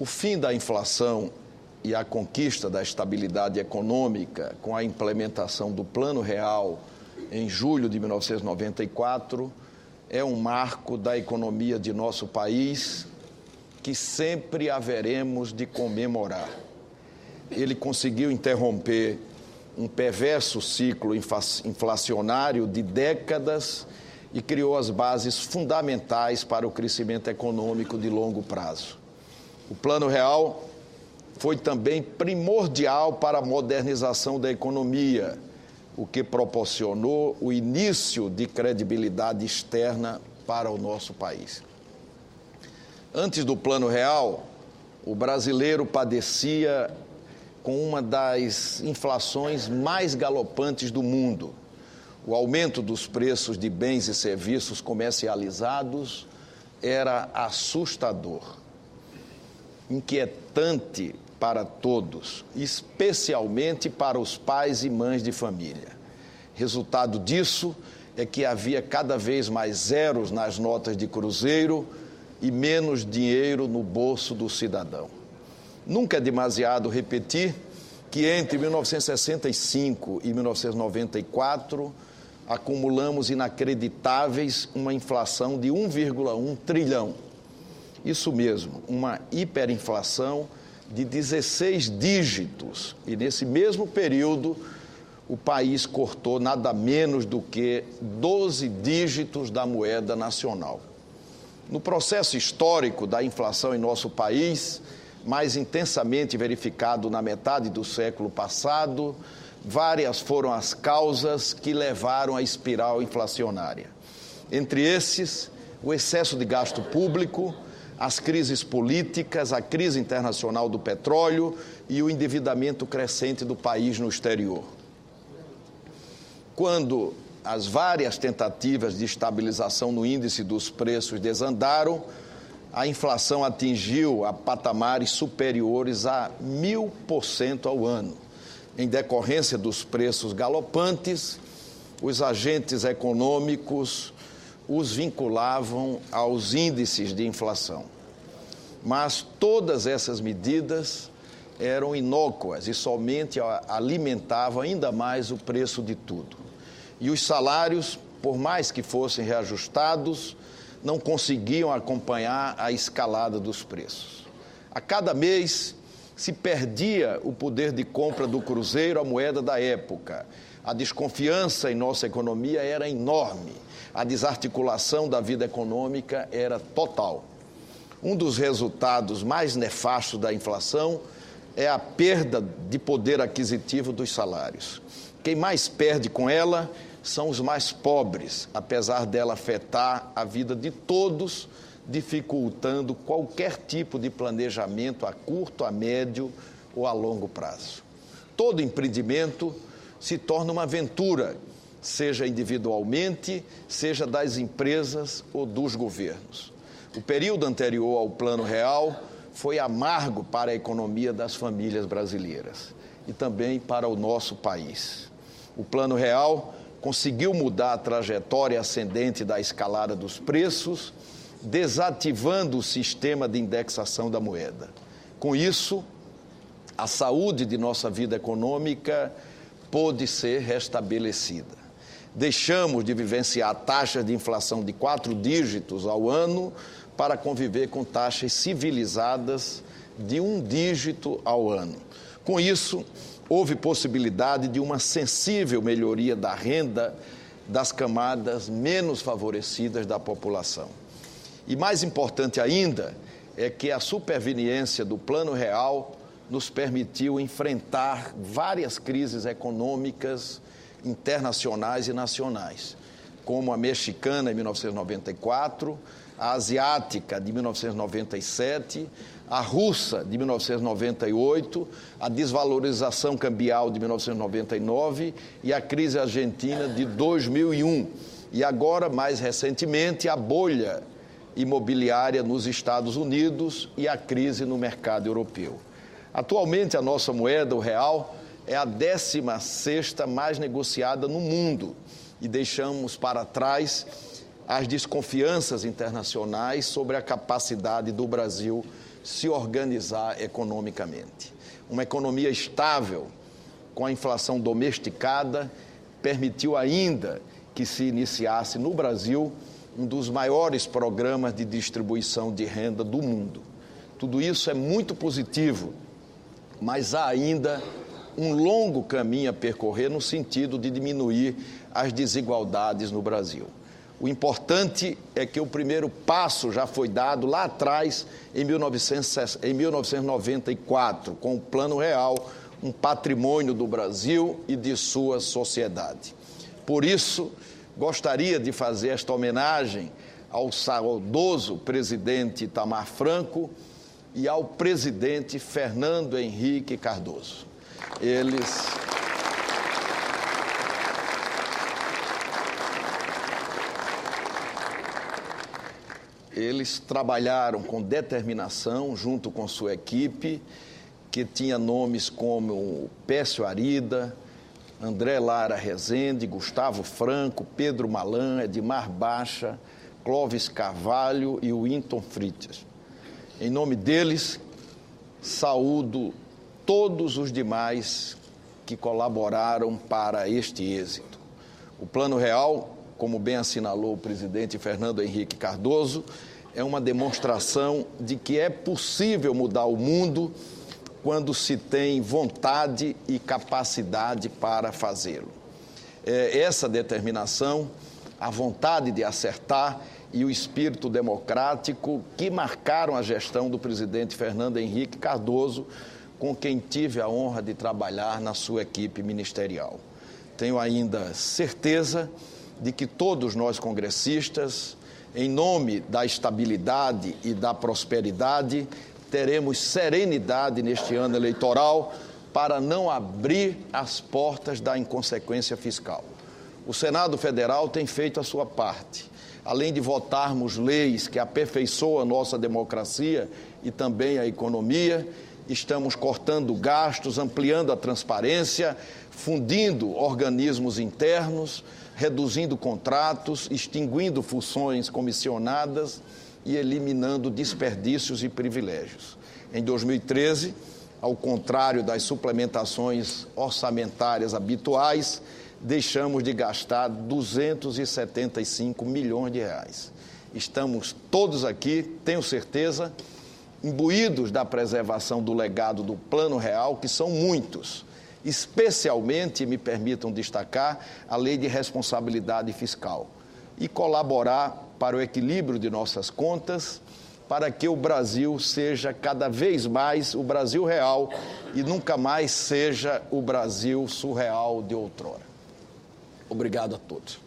O fim da inflação e a conquista da estabilidade econômica com a implementação do Plano Real em julho de 1994 é um marco da economia de nosso país que sempre haveremos de comemorar. Ele conseguiu interromper um perverso ciclo inflacionário de décadas e criou as bases fundamentais para o crescimento econômico de longo prazo. O Plano Real foi também primordial para a modernização da economia, o que proporcionou o início de credibilidade externa para o nosso país. Antes do Plano Real, o brasileiro padecia com uma das inflações mais galopantes do mundo. O aumento dos preços de bens e serviços comercializados era assustador, inquietante para todos, especialmente para os pais e mães de família. Resultado disso é que havia cada vez mais zeros nas notas de cruzeiro e menos dinheiro no bolso do cidadão. Nunca é demasiado repetir que entre 1965 e 1994 acumulamos inacreditáveis uma inflação de 1,1 trilhão. Isso mesmo, uma hiperinflação de 16 dígitos. E nesse mesmo período, o país cortou nada menos do que 12 dígitos da moeda nacional. No processo histórico da inflação em nosso país, mais intensamente verificado na metade do século passado, várias foram as causas que levaram à espiral inflacionária. Entre esses, o excesso de gasto público, as crises políticas, a crise internacional do petróleo e o endividamento crescente do país no exterior. Quando as várias tentativas de estabilização no índice dos preços desandaram, a inflação atingiu a patamares superiores a 1000% ao ano. Em decorrência dos preços galopantes, os agentes econômicos os vinculavam aos índices de inflação. Mas todas essas medidas eram inócuas e somente alimentavam ainda mais o preço de tudo. E os salários, por mais que fossem reajustados, não conseguiam acompanhar a escalada dos preços. A cada mês se perdia o poder de compra do cruzeiro, a moeda da época. A desconfiança em nossa economia era enorme. A desarticulação da vida econômica era total. Um dos resultados mais nefastos da inflação é a perda de poder aquisitivo dos salários. Quem mais perde com ela são os mais pobres, apesar dela afetar a vida de todos, dificultando qualquer tipo de planejamento a curto, a médio ou a longo prazo. Todo empreendimento se torna uma aventura, seja individualmente, seja das empresas ou dos governos. O período anterior ao Plano Real foi amargo para a economia das famílias brasileiras e também para o nosso país. O Plano Real conseguiu mudar a trajetória ascendente da escalada dos preços, desativando o sistema de indexação da moeda. Com isso, a saúde de nossa vida econômica pôde ser restabelecida. Deixamos de vivenciar taxas de inflação de 4 dígitos ao ano para conviver com taxas civilizadas de 1 dígito ao ano. Com isso, houve possibilidade de uma sensível melhoria da renda das camadas menos favorecidas da população. E mais importante ainda é que a superveniência do Plano Real nos permitiu enfrentar várias crises econômicas internacionais e nacionais, como a mexicana em 1994, a asiática de 1997, a russa de 1998, a desvalorização cambial de 1999 e a crise argentina de 2001. E agora, mais recentemente, a bolha imobiliária nos Estados Unidos e a crise no mercado europeu. Atualmente, a nossa moeda, o real, é a 16ª mais negociada no mundo e deixamos para trás as desconfianças internacionais sobre a capacidade do Brasil se organizar economicamente. Uma economia estável, com a inflação domesticada, permitiu ainda que se iniciasse no Brasil um dos maiores programas de distribuição de renda do mundo. Tudo isso é muito positivo, mas há ainda um longo caminho a percorrer no sentido de diminuir as desigualdades no Brasil. O importante é que o primeiro passo já foi dado lá atrás, em 1994, com o Plano Real, um patrimônio do Brasil e de sua sociedade. Por isso, gostaria de fazer esta homenagem ao saudoso presidente Itamar Franco e ao presidente Fernando Henrique Cardoso. Eles trabalharam com determinação junto com sua equipe, que tinha nomes como Pécio Arida, André Lara Rezende, Gustavo Franco, Pedro Malan, Edmar Baixa, Clóvis Carvalho e Winton Freitas. Em nome deles, saúdo todos os demais que colaboraram para este êxito. O Plano Real, como bem assinalou o presidente Fernando Henrique Cardoso, é uma demonstração de que é possível mudar o mundo quando se tem vontade e capacidade para fazê-lo. Essa determinação, a vontade de acertar e o espírito democrático que marcaram a gestão do presidente Fernando Henrique Cardoso, com quem tive a honra de trabalhar na sua equipe ministerial. Tenho ainda certeza de que todos nós congressistas, em nome da estabilidade e da prosperidade, teremos serenidade neste ano eleitoral para não abrir as portas da inconsequência fiscal. O Senado Federal tem feito a sua parte. Além de votarmos leis que aperfeiçoam a nossa democracia e também a economia, estamos cortando gastos, ampliando a transparência, fundindo organismos internos, reduzindo contratos, extinguindo funções comissionadas e eliminando desperdícios e privilégios. Em 2013, ao contrário das suplementações orçamentárias habituais, deixamos de gastar 275 milhões de reais. Estamos todos aqui, tenho certeza, imbuídos da preservação do legado do Plano Real, que são muitos, especialmente, me permitam destacar, a Lei de Responsabilidade Fiscal, e colaborar para o equilíbrio de nossas contas, para que o Brasil seja cada vez mais o Brasil real e nunca mais seja o Brasil surreal de outrora. Obrigado a todos.